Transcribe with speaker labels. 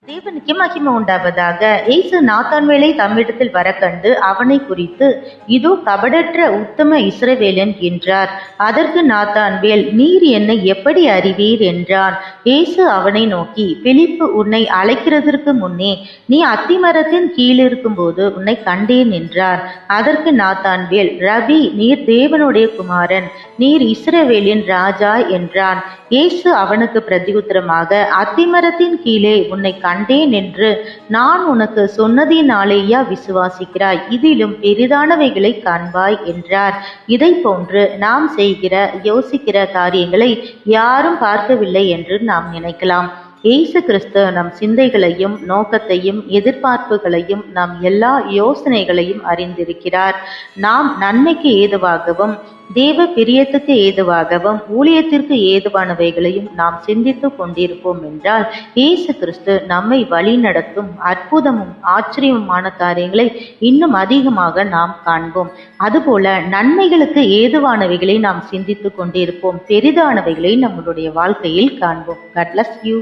Speaker 1: தேவனுக்கே மகிமை உண்டாவதாக. இயேசு நாத்தான்வேலை தம்மிடத்தில் வர கண்டு அவனை குறித்து, இதோ கபடற்ற உத்தம இஸ்ரவேலன் என்றார். அதற்கு நாத்தான்வேல், நீர் என்னை எப்படி அறிவீர் என்றான். இயேசு அவனை நோக்கி, பிலிப்பு உன்னை அழைக்கிறதற்கு முன்னே நீ அத்திமரத்தின் கீழிருக்கும் போது உன்னை கண்டேன் என்றார். அதற்கு நாத்தான்வேல், ரபி, நீர் தேவனுடைய குமாரன், நீர் இஸ்ரவேலின் ராஜா என்றான். இயேசு அவனுக்கு பிரதியுத்தரமாக, அத்திமரத்தின் கீழே உன்னை கண்டேன் என்று நான் உனக்கு சொன்னதினாலேயா விசுவாசிக்கிறாய்? இதிலும் பெரிதானவைகளை காண்பாய் என்றார். இதை போன்று நாம் செய்கிற யோசிக்கிற காரியங்களை யாரும் பார்க்கவில்லை என்று நாம் நினைக்கலாம். இயேசு கிறிஸ்து நம் சிந்தைகளையும் நோக்கத்தையும் எதிர்பார்ப்புகளையும் நம் எல்லா யோசனைகளையும் அறிந்திருக்கிறார். நாம் நன்மைக்கு ஏதுவாகவும் தேவ பிரியத்துக்கு ஏதுவாகவும் ஊழியத்திற்கு ஏதுவானவைகளையும் நாம் சிந்தித்து கொண்டிருப்போம் என்றால், இயேசு கிறிஸ்து நம்மை வழி நடத்தும் அற்புதமும் ஆச்சரியமான காரியங்களை இன்னும் அதிகமாக நாம் காண்போம். அதுபோல நன்மைகளுக்கு ஏதுவானவைகளை நாம் சிந்தித்து கொண்டிருப்போம், பெரிதானவைகளை நம்மளுடைய வாழ்க்கையில் காண்போம். God bless you.